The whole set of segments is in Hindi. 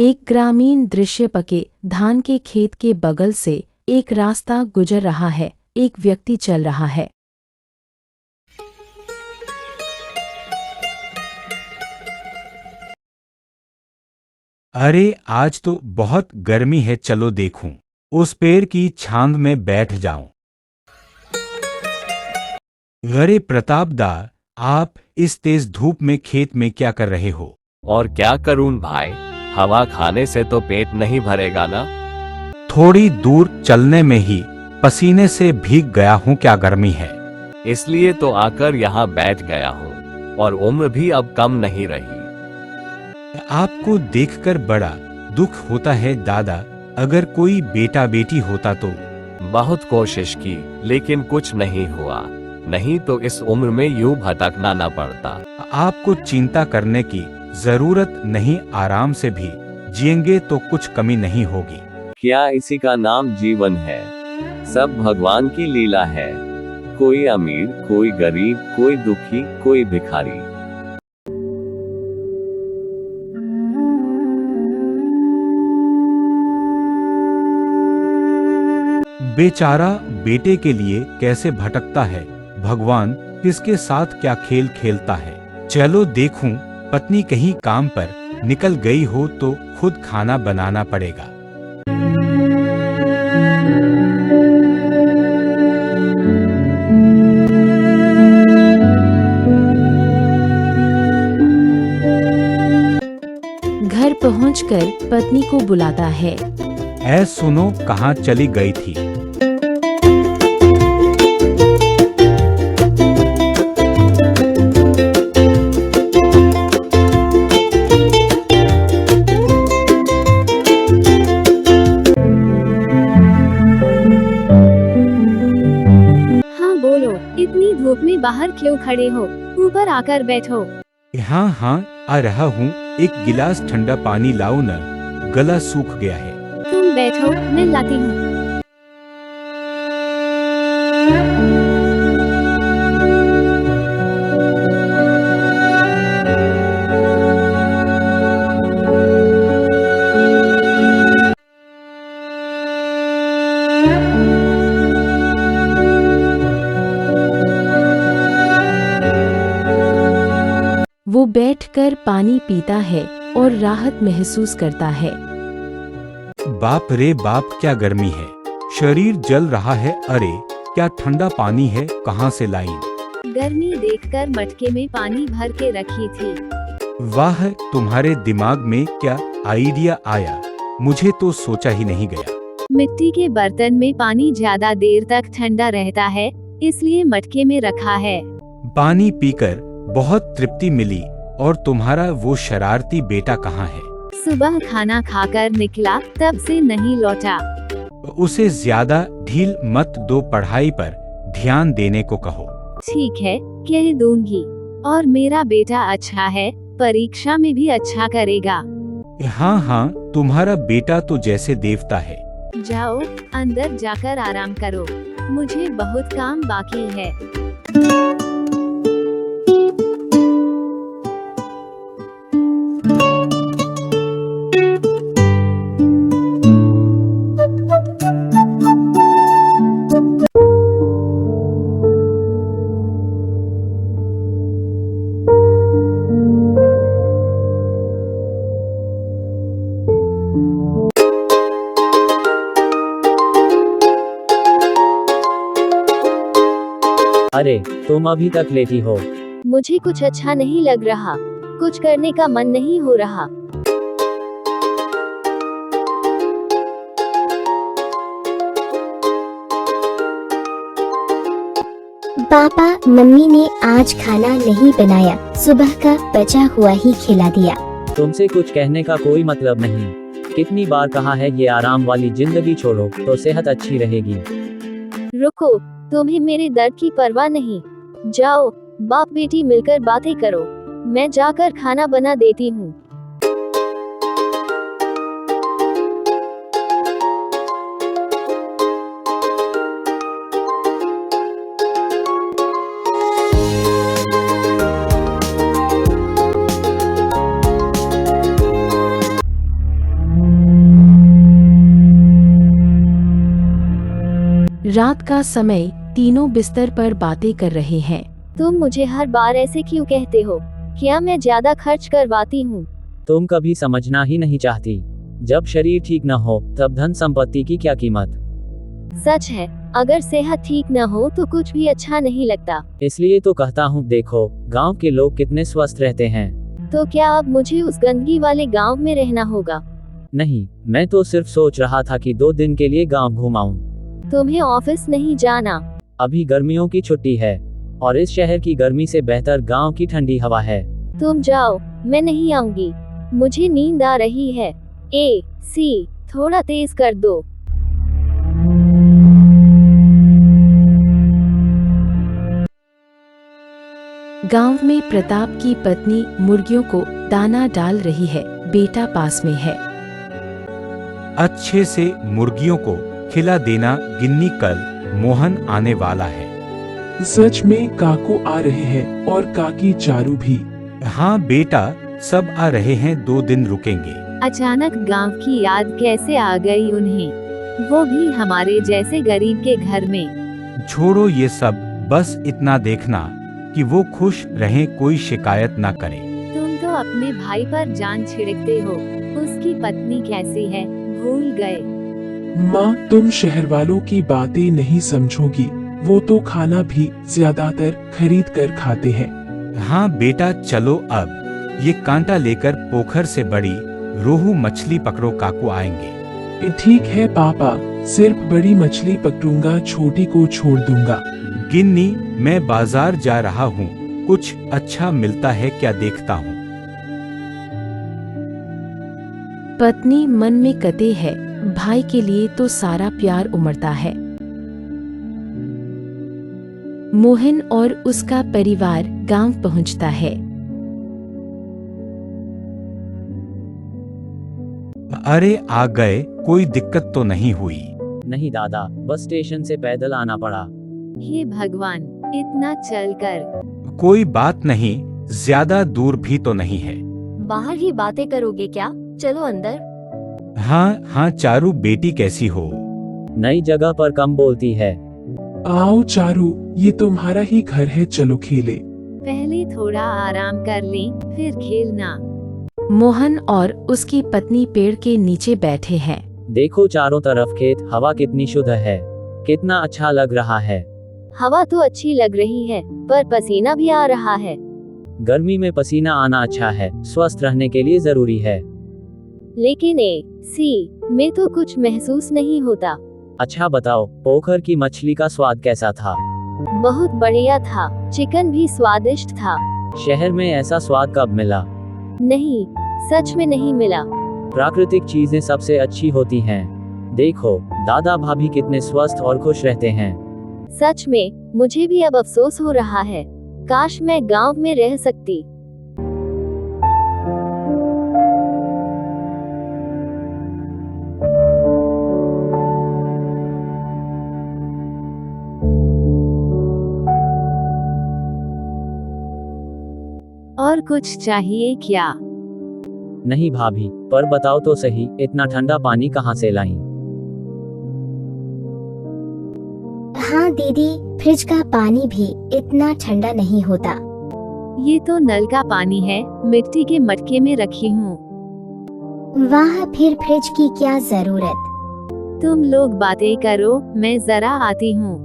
एक ग्रामीण दृश्य पके धान के खेत के बगल से एक रास्ता गुजर रहा है। एक व्यक्ति चल रहा है। अरे आज तो बहुत गर्मी है, चलो देखूं। उस पेड़ की छांव में बैठ जाऊं। अरे प्रताप दा, आप इस तेज धूप में खेत में क्या कर रहे हो? और क्या करूं भाई, हवा खाने से तो पेट नहीं भरेगा ना। थोड़ी दूर चलने में ही पसीने से भीग गया हूं, क्या गर्मी है। इसलिए तो आकर यहाँ बैठ गया हूँ, और उम्र भी अब कम नहीं रही। आपको देखकर बड़ा दुख होता है दादा। अगर कोई बेटा बेटी होता तो। बहुत कोशिश की, लेकिन कुछ नहीं हुआ। नहीं तो इस उम्र में यूं भटकना न पड़ता। आपको चिंता करने की जरूरत नहीं, आराम से भी जिएंगे तो कुछ कमी नहीं होगी। क्या इसी का नाम जीवन है? सब भगवान की लीला है। कोई अमीर, कोई गरीब, कोई दुखी, कोई भिखारी। बेचारा बेटे के लिए कैसे भटकता है, भगवान किसके साथ क्या खेल खेलता है। चलो देखूं, पत्नी कहीं काम पर निकल गई हो तो खुद खाना बनाना पड़ेगा। घर पहुंचकर पत्नी को बुलाता है। ऐ सुनो, कहाँ चली गई थी? इतनी धूप में बाहर क्यों खड़े हो? ऊपर आकर बैठो। हाँ हाँ, आ रहा हूँ। एक गिलास ठंडा पानी लाओ न, गला सूख गया है। तुम बैठो, मैं लाती हूँ। वो बैठकर पानी पीता है और राहत महसूस करता है। बाप रे बाप, क्या गर्मी है, शरीर जल रहा है। अरे क्या ठंडा पानी है, कहाँ से लाई? गर्मी देखकर मटके में पानी भर के रखी थी। वाह, तुम्हारे दिमाग में क्या आइडिया आया, मुझे तो सोचा ही नहीं गया। मिट्टी के बर्तन में पानी ज्यादा देर तक ठंडा रहता है, इसलिए मटके में रखा है। पानी पीकर बहुत तृप्ति मिली। और तुम्हारा वो शरारती बेटा कहाँ है? सुबह खाना खाकर निकला, तब से नहीं लौटा। उसे ज्यादा ढील मत दो, पढ़ाई पर ध्यान देने को कहो। ठीक है, कह दूंगी। और मेरा बेटा अच्छा है, परीक्षा में भी अच्छा करेगा। हाँ हाँ, तुम्हारा बेटा तो जैसे देवता है। जाओ, अंदर जाकर आराम करो, मुझे बहुत काम बाकी है। अरे तुम अभी तक लेटी हो? मुझे कुछ अच्छा नहीं लग रहा, कुछ करने का मन नहीं हो रहा। पापा, मम्मी ने आज खाना नहीं बनाया, सुबह का बचा हुआ ही खिला दिया। तुमसे कुछ कहने का कोई मतलब नहीं। कितनी बार कहा है ये आराम वाली जिंदगी छोड़ो तो सेहत अच्छी रहेगी। रुको, तुम्हें मेरे दर्द की परवाह नहीं। जाओ, बाप बेटी मिलकर बातें करो, मैं जाकर खाना बना देती हूँ। रात का समय, तीनों बिस्तर पर बातें कर रहे हैं। तुम मुझे हर बार ऐसे क्यों कहते हो? क्या मैं ज्यादा खर्च करवाती हूँ? तुम कभी समझना ही नहीं चाहती। जब शरीर ठीक न हो तब धन संपत्ति की क्या कीमत। सच है, अगर सेहत ठीक न हो तो कुछ भी अच्छा नहीं लगता। इसलिए तो कहता हूँ, देखो गांव के लोग कितने स्वस्थ रहते हैं। तो क्या अब मुझे उस गंदगी वाले गांव में रहना होगा? नहीं, मैं तो सिर्फ सोच रहा था कि 2 दिन के लिए गांव घुमाऊं। तुम्हें ऑफिस नहीं जाना? अभी गर्मियों की छुट्टी है और इस शहर की गर्मी से बेहतर गांव की ठंडी हवा है। तुम जाओ, मैं नहीं आऊंगी। मुझे नींद आ रही है। AC थोड़ा तेज कर दो। गांव में प्रताप की पत्नी मुर्गियों को दाना डाल रही है। बेटा पास में है। अच्छे से मुर्गियों को खिला देना गिन्नी, कल मोहन आने वाला है। सच में काकू आ रहे हैं और काकी चारू भी। हाँ बेटा, सब आ रहे हैं, 2 दिन रुकेंगे। अचानक गांव की याद कैसे आ गई उन्हें, वो भी हमारे जैसे गरीब के घर में। छोड़ो ये सब, बस इतना देखना कि वो खुश रहें, कोई शिकायत ना करें। तुम तो अपने भाई पर जान छिड़कते हो। उसकी पत्नी कैसी है, भूल गए? माँ, तुम शहर वालों की बातें नहीं समझोगी। वो तो खाना भी ज्यादातर खरीद कर खाते हैं। हाँ बेटा, चलो अब ये कांटा लेकर पोखर से बड़ी रोहू मछली पकड़ो, काकू आएंगे। ठीक है पापा, सिर्फ बड़ी मछली पकड़ूंगा, छोटी को छोड़ दूंगा। गिन्नी, मैं बाजार जा रहा हूँ, कुछ अच्छा मिलता है क्या देखता हूँ। पत्नी मन में कते है, भाई के लिए तो सारा प्यार उमड़ता है। मोहन और उसका परिवार गांव पहुंचता है। अरे आ गए, कोई दिक्कत तो नहीं हुई? नहीं दादा, बस स्टेशन से पैदल आना पड़ा। हे भगवान, इतना चलकर। कोई बात नहीं, ज्यादा दूर भी तो नहीं है। बाहर ही बातें करोगे क्या? चलो अंदर। हाँ हाँ चारू, बेटी कैसी हो? नई जगह पर कम बोलती है। आओ चारू, ये तुम्हारा ही घर है, चलो खेले। पहले थोड़ा आराम कर लें, फिर खेलना। मोहन और उसकी पत्नी पेड़ के नीचे बैठे हैं। देखो चारों तरफ खेत, हवा कितनी शुद्ध है, कितना अच्छा लग रहा है। हवा तो अच्छी लग रही है, पर पसीना भी आ रहा है। गर्मी में पसीना आना अच्छा है, स्वस्थ रहने के लिए जरूरी है। लेकिन AC में तो कुछ महसूस नहीं होता। अच्छा बताओ, पोखर की मछली का स्वाद कैसा था? बहुत बढ़िया था, चिकन भी स्वादिष्ट था। शहर में ऐसा स्वाद कब मिला? नहीं, सच में नहीं मिला। प्राकृतिक चीजें सबसे अच्छी होती हैं। देखो दादा भाभी कितने स्वस्थ और खुश रहते हैं। सच में, मुझे भी अब अफसोस हो रहा है। काश मैं गांव में रह सकती। और कुछ चाहिए क्या? नहीं भाभी, पर बताओ तो सही, इतना ठंडा पानी कहाँ से लाई? हाँ दीदी, फ्रिज का पानी भी इतना ठंडा नहीं होता। ये तो नल का पानी है, मिट्टी के मटके में रखी हूँ। वाह, फिर फ्रिज की क्या जरूरत। तुम लोग बातें करो, मैं जरा आती हूँ।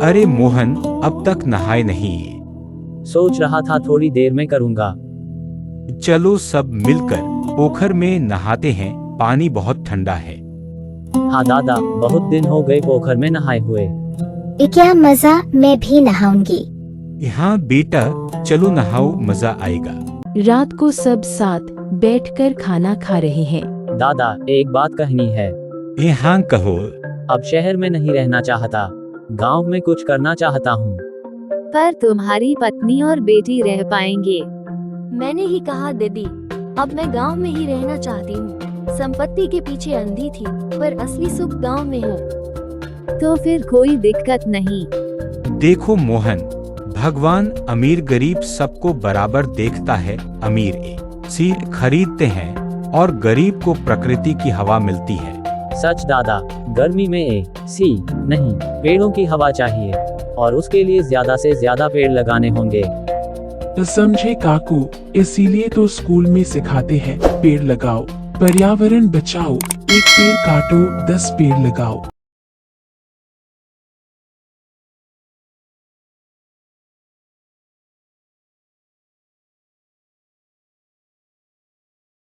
अरे मोहन, अब तक नहाए नहीं? सोच रहा था थोड़ी देर में करूँगा। चलो सब मिलकर पोखर में नहाते हैं, पानी बहुत ठंडा है। हाँ दादा, बहुत दिन हो गए पोखर में नहाए हुए। क्या मजा, मैं भी नहाऊंगी। हाँ बेटा, चलो नहाओ, मजा आएगा। रात को सब साथ बैठकर खाना खा रहे हैं। दादा, एक बात कहनी है। हाँ कहो। अब शहर में नहीं रहना चाहता, गांव में कुछ करना चाहता हूँ। पर तुम्हारी पत्नी और बेटी रह पाएंगे। मैंने ही कहा दीदी, अब मैं गांव में ही रहना चाहती हूँ। संपत्ति के पीछे अंधी थी, पर असली सुख गांव में हो। तो फिर कोई दिक्कत नहीं। देखो मोहन, भगवान अमीर गरीब सबको बराबर देखता है। अमीर सीट खरीदते हैं और गरीब को प्रकृति की हवा मिलती है। सच दादा, गर्मी में AC नहीं, पेड़ों की हवा चाहिए, और उसके लिए ज्यादा से ज्यादा पेड़ लगाने होंगे। समझे काकू, इसीलिए तो स्कूल में सिखाते हैं पेड़ लगाओ, पर्यावरण बचाओ, एक पेड़ काटो 10 पेड़ लगाओ।